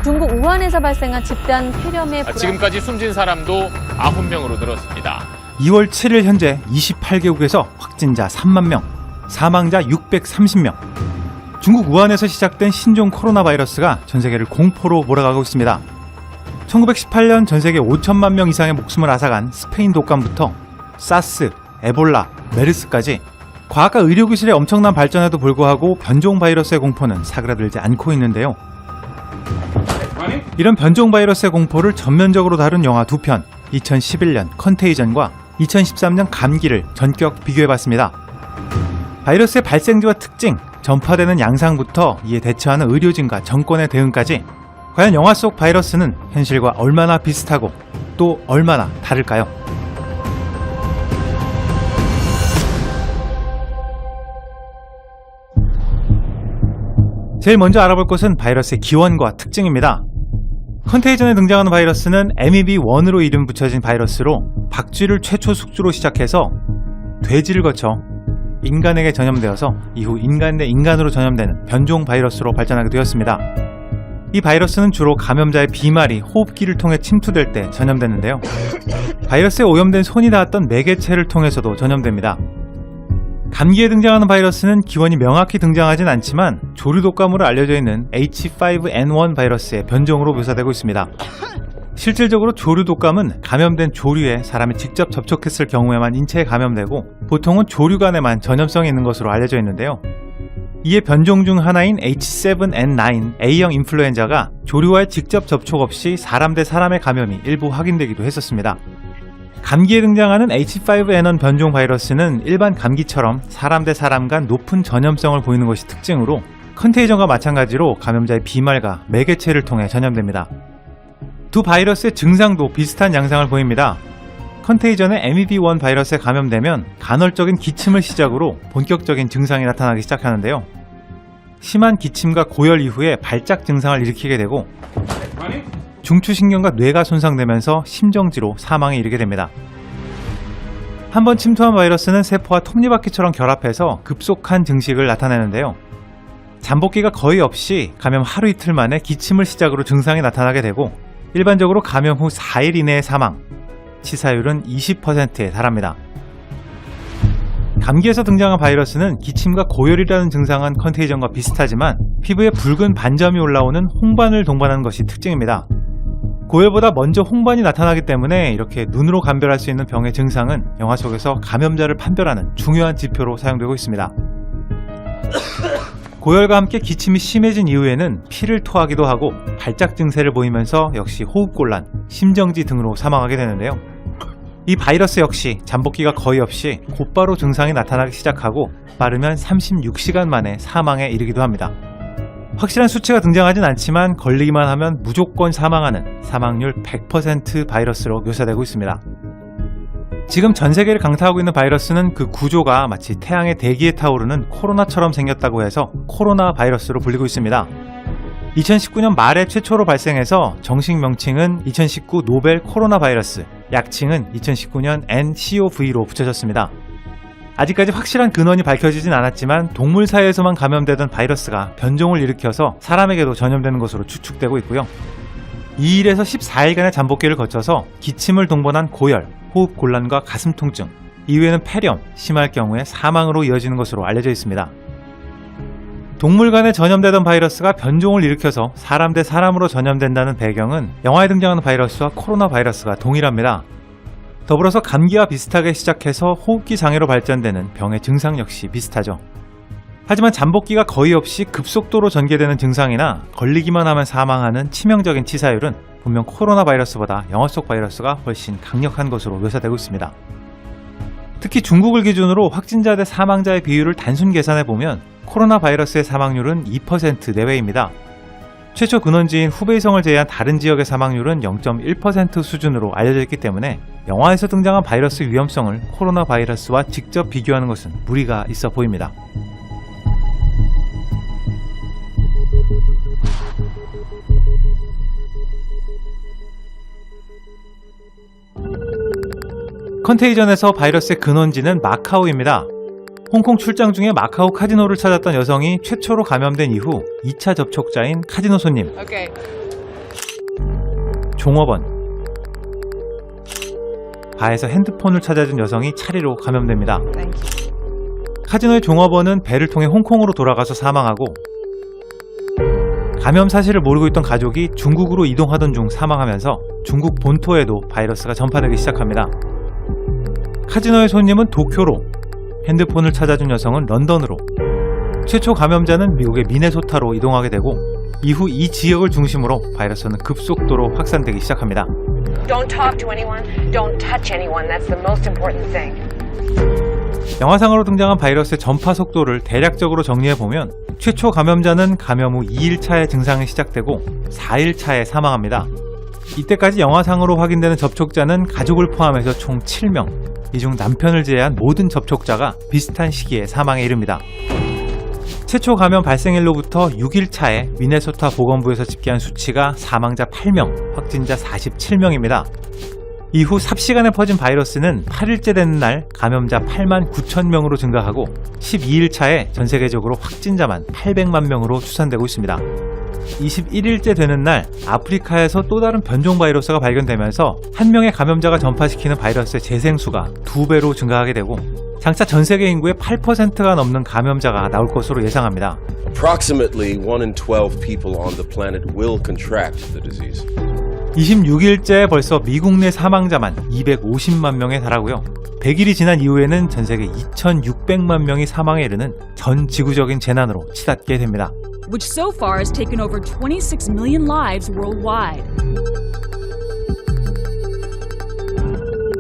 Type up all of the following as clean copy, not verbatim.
중국 우한에서 발생한 집단 폐렴의 지금까지 숨진 사람도 9명으로 늘었습니다. 2월 7일 현재 28개국에서 확진자 3만 명, 사망자 630명. 중국 우한에서 시작된 신종 코로나 바이러스가 전 세계를 공포로 몰아가고 있습니다. 1918년 전 세계 5천만 명 이상의 목숨을 앗아간 스페인 독감부터 사스, 에볼라, 메르스까지 과학과 의료기술의 엄청난 발전에도 불구하고 변종 바이러스의 공포는 사그라들지 않고 있는데요. 이런 변종 바이러스의 공포를 전면적으로 다룬 영화 2편, 2011년 컨테이전과 2013년 감기를 전격 비교해봤습니다. 바이러스의 발생지와 특징, 전파되는 양상부터 이에 대처하는 의료진과 정권의 대응까지 과연 영화 속 바이러스는 현실과 얼마나 비슷하고 또 얼마나 다를까요? 제일 먼저 알아볼 것은 바이러스의 기원과 특징입니다. 컨테이전에 등장하는 바이러스는 MEV1으로 이름 붙여진 바이러스로 박쥐를 최초 숙주로 시작해서 돼지를 거쳐 인간에게 전염되어서 이후 인간 대 인간으로 전염되는 변종 바이러스로 발전하게 되었습니다. 이 바이러스는 주로 감염자의 비말이 호흡기를 통해 침투될 때 전염되는데요. 바이러스에 오염된 손이 닿았던 매개체를 통해서도 전염됩니다. 감기에 등장하는 바이러스는 기원이 명확히 등장하진 않지만 조류 독감으로 알려져 있는 H5N1 바이러스의 변종으로 묘사되고 있습니다. 실질적으로 조류 독감은 감염된 조류에 사람이 직접 접촉했을 경우에만 인체에 감염되고 보통은 조류 간에만 전염성이 있는 것으로 알려져 있는데요. 이에 변종 중 하나인 H7N9 A형 인플루엔자가 조류와의 직접 접촉 없이 사람 대 사람의 감염이 일부 확인되기도 했었습니다. 감기에 등장하는 H5N1 변종 바이러스는 일반 감기처럼 사람 대 사람 간 높은 전염성을 보이는 것이 특징으로 컨테이전과 마찬가지로 감염자의 비말과 매개체를 통해 전염됩니다. 두 바이러스의 증상도 비슷한 양상을 보입니다. 컨테이전의 MEV1 바이러스에 감염되면 간헐적인 기침을 시작으로 본격적인 증상이 나타나기 시작하는데요. 심한 기침과 고열 이후에 발작 증상을 일으키게 되고 중추신경과 뇌가 손상되면서 심정지로 사망에 이르게 됩니다. 한번 침투한 바이러스는 세포와 톱니바퀴처럼 결합해서 급속한 증식을 나타내는데요. 잠복기가 거의 없이 감염 하루 이틀 만에 기침을 시작으로 증상이 나타나게 되고 일반적으로 감염 후 4일 이내의 사망, 치사율은 20%에 달합니다. 감기에서 등장한 바이러스는 기침과 고열이라는 증상은 컨테이전과 비슷하지만 피부에 붉은 반점이 올라오는 홍반을 동반하는 것이 특징입니다. 고열보다 먼저 홍반이 나타나기 때문에 이렇게 눈으로 감별할 수 있는 병의 증상은 영화 속에서 감염자를 판별하는 중요한 지표로 사용되고 있습니다. 고열과 함께 기침이 심해진 이후에는 피를 토하기도 하고 발작 증세를 보이면서 역시 호흡곤란, 심정지 등으로 사망하게 되는데요. 이 바이러스 역시 잠복기가 거의 없이 곧바로 증상이 나타나기 시작하고 빠르면 36시간 만에 사망에 이르기도 합니다. 확실한 수치가 등장하진 않지만 걸리기만 하면 무조건 사망하는 사망률 100% 바이러스로 묘사되고 있습니다. 지금 전 세계를 강타하고 있는 바이러스는 그 구조가 마치 태양의 대기에 타오르는 코로나처럼 생겼다고 해서 코로나 바이러스로 불리고 있습니다. 2019년 말에 최초로 발생해서 정식 명칭은 2019 노벨 코로나 바이러스, 약칭은 2019년 nCoV로 붙여졌습니다. 아직까지 확실한 근원이 밝혀지진 않았지만 동물사회에서만 감염되던 바이러스가 변종을 일으켜서 사람에게도 전염되는 것으로 추측되고 있고요. 2일에서 14일간의 잠복기를 거쳐서 기침을 동반한 고열, 호흡 곤란과 가슴 통증, 이후에는 폐렴, 심할 경우에 사망으로 이어지는 것으로 알려져 있습니다. 동물 간에 전염되던 바이러스가 변종을 일으켜서 사람 대 사람으로 전염된다는 배경은 영화에 등장하는 바이러스와 코로나 바이러스가 동일합니다. 더불어서 감기와 비슷하게 시작해서 호흡기 장애로 발전되는 병의 증상 역시 비슷하죠. 하지만 잠복기가 거의 없이 급속도로 전개되는 증상이나 걸리기만 하면 사망하는 치명적인 치사율은 분명 코로나 바이러스보다 영화 속 바이러스가 훨씬 강력한 것으로 묘사되고 있습니다. 특히 중국을 기준으로 확진자 대 사망자의 비율을 단순 계산해보면 코로나 바이러스의 사망률은 2% 내외입니다. 최초 근원지인 후베이성을 제외한 다른 지역의 사망률은 0.1% 수준으로 알려져 있기 때문에 영화에서 등장한 바이러스 위험성을 코로나 바이러스와 직접 비교하는 것은 무리가 있어 보입니다. 컨테이전에서 바이러스의 근원지는 마카오입니다. 홍콩 출장 중에 마카오 카지노를 찾았던 여성이 최초로 감염된 이후 2차 접촉자인 카지노 손님, 종업원. 바에서 핸드폰을 찾아준 여성이 차례로 감염됩니다. 카지노의 종업원은 배를 통해 홍콩으로 돌아가서 사망하고, 감염 사실을 모르고 있던 가족이 중국으로 이동하던 중 사망하면서 중국 본토에도 바이러스가 전파되기 시작합니다. 카지노의 손님은 도쿄로, 핸드폰을 찾아준 여성은 런던으로, 최초 감염자는 미국의 미네소타로 이동하게 되고, 이후 이 지역을 중심으로 바이러스는 급속도로 확산되기 시작합니다. Don't talk to anyone. Don't touch anyone. That's the most important thing. 영화상으로 등장한 바이러스의 전파 속도를 대략적으로 정리해보면 최초 감염자는 감염 후 2일차에 증상이 시작되고 4일차에 사망합니다. 이때까지 영화상으로 확인되는 접촉자는 가족을 포함해서 총 7명, 이 중 남편을 제외한 모든 접촉자가 비슷한 시기에 사망에 이릅니다. 최초 감염 발생일로부터 6일차에 미네소타 보건부에서 집계한 수치가 사망자 8명, 확진자 47명입니다. 이후 삽시간에 퍼진 바이러스는 8일째 되는 날 감염자 8만 9천 명으로 증가하고 12일차에 전 세계적으로 확진자만 800만 명으로 추산되고 있습니다. 21일째 되는 날 아프리카에서 또 다른 변종 바이러스가 발견되면서 한 명의 감염자가 전파시키는 바이러스의 재생수가 2배로 증가하게 되고 장차 전 세계 인구의 8%가 넘는 감염자가 나올 것으로 예상합니다. Approximately 1 in 12 people on the planet will contract the disease. 26일째 벌써 미국 내 사망자만 250만 명에 달하고요. 100일이 지난 이후에는 전 세계 2,600만 명이 사망에 이르는 전 지구적인 재난으로 치닫게 됩니다. which so far has taken over 26 million lives worldwide.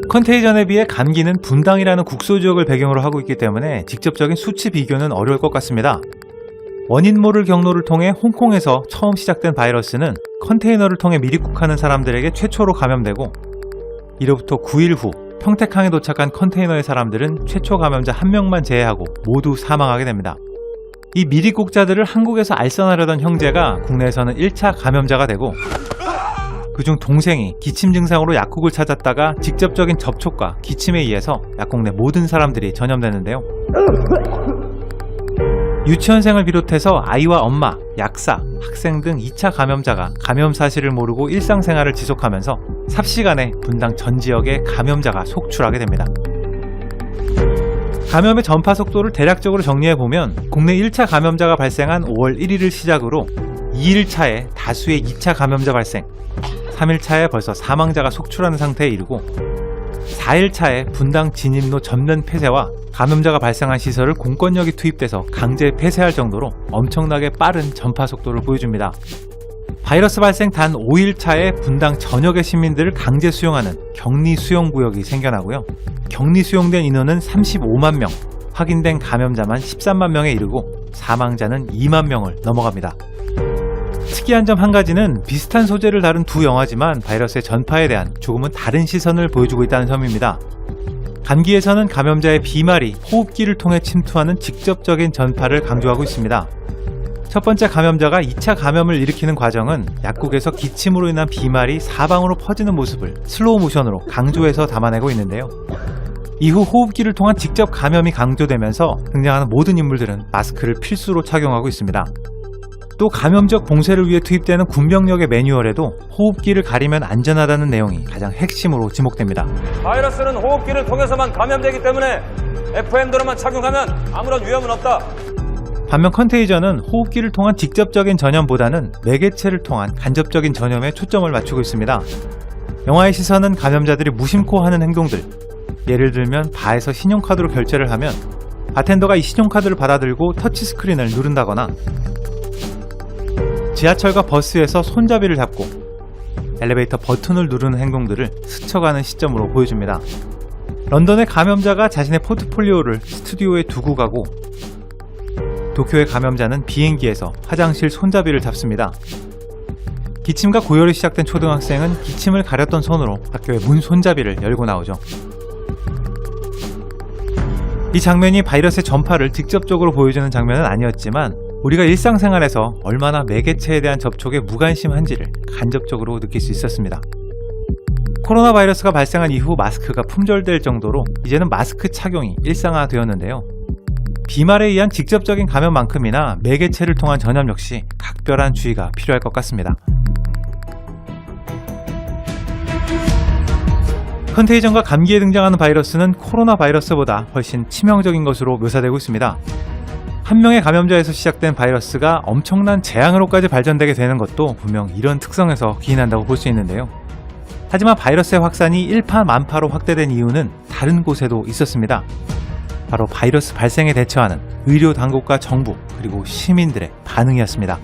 컨테이전에 비해 감기는 분당이라는 국소 지역을 배경으로 하고 있기 때문에 직접적인 수치 비교는 어려울 것 같습니다. 원인 모를 경로를 통해 홍콩에서 처음 시작된 바이러스는 컨테이너를 통해 미입국하는 사람들에게 최초로 감염되고, 이로부터 9일 후 평택항에 도착한 컨테이너의 사람들은 최초 감염자 1명만 제외하고 모두 사망하게 됩니다. 이 미입국자들을 한국에서 알선하려던 형제가 국내에서는 1차 감염자가 되고, 그중 동생이 기침 증상으로 약국을 찾았다가 직접적인 접촉과 기침에 의해서 약국 내 모든 사람들이 전염되는데요. 유치원생을 비롯해서 아이와 엄마, 약사, 학생 등 2차 감염자가 감염 사실을 모르고 일상생활을 지속하면서 삽시간에 분당 전 지역에 감염자가 속출하게 됩니다. 감염의 전파 속도를 대략적으로 정리해보면 국내 1차 감염자가 발생한 5월 1일을 시작으로 2일차에 다수의 2차 감염자 발생, 3일차에 벌써 사망자가 속출하는 상태에 이르고 4일차에 분당 진입로 전면 폐쇄와 감염자가 발생한 시설을 공권력이 투입돼서 강제 폐쇄할 정도로 엄청나게 빠른 전파 속도를 보여줍니다. 바이러스 발생 단 5일차에 분당 전역의 시민들을 강제 수용하는 격리 수용구역이 생겨나고요. 격리 수용된 인원은 35만 명, 확인된 감염자만 13만 명에 이르고 사망자는 2만 명을 넘어갑니다. 특이한 점 한 가지는 비슷한 소재를 다룬 두 영화지만 바이러스의 전파에 대한 조금은 다른 시선을 보여주고 있다는 점입니다. 감기에서는 감염자의 비말이 호흡기를 통해 침투하는 직접적인 전파를 강조하고 있습니다. 첫 번째 감염자가 2차 감염을 일으키는 과정은 약국에서 기침으로 인한 비말이 사방으로 퍼지는 모습을 슬로우 모션으로 강조해서 담아내고 있는데요. 이후 호흡기를 통한 직접 감염이 강조되면서 등장하는 모든 인물들은 마스크를 필수로 착용하고 있습니다. 또 감염적 봉쇄를 위해 투입되는 군병력의 매뉴얼에도 호흡기를 가리면 안전하다는 내용이 가장 핵심으로 지목됩니다. 바이러스는 호흡기를 통해서만 감염되기 때문에 FM대로만 착용하면 아무런 위험은 없다. 반면 컨테이전은 호흡기를 통한 직접적인 전염보다는 매개체를 통한 간접적인 전염에 초점을 맞추고 있습니다. 영화의 시선은 감염자들이 무심코 하는 행동들, 예를 들면 바에서 신용카드로 결제를 하면 바텐더가 이 신용카드를 받아들고 터치스크린을 누른다거나, 지하철과 버스에서 손잡이를 잡고 엘리베이터 버튼을 누르는 행동들을 스쳐가는 시점으로 보여줍니다. 런던의 감염자가 자신의 포트폴리오를 스튜디오에 두고 가고, 도쿄의 감염자는 비행기에서 화장실 손잡이를 잡습니다. 기침과 고열이 시작된 초등학생은 기침을 가렸던 손으로 학교의 문 손잡이를 열고 나오죠. 이 장면이 바이러스의 전파를 직접적으로 보여주는 장면은 아니었지만 우리가 일상생활에서 얼마나 매개체에 대한 접촉에 무관심한지를 간접적으로 느낄 수 있었습니다. 코로나 바이러스가 발생한 이후 마스크가 품절될 정도로 이제는 마스크 착용이 일상화되었는데요. 비말에 의한 직접적인 감염만큼이나 매개체를 통한 전염 역시 각별한 주의가 필요할 것 같습니다. 컨테이전과 감기에 등장하는 바이러스는 코로나 바이러스보다 훨씬 치명적인 것으로 묘사되고 있습니다. 한 명의 감염자에서 시작된 바이러스가 엄청난 재앙으로까지 발전되게 되는 것도 분명 이런 특성에서 기인한다고 볼 수 있는데요. 하지만 바이러스의 확산이 일파만파로 확대된 이유는 다른 곳에도 있었습니다. 바로 바이러스 발생에 대처하는 의료 당국과 정부 그리고 시민들의 반응이었습니다.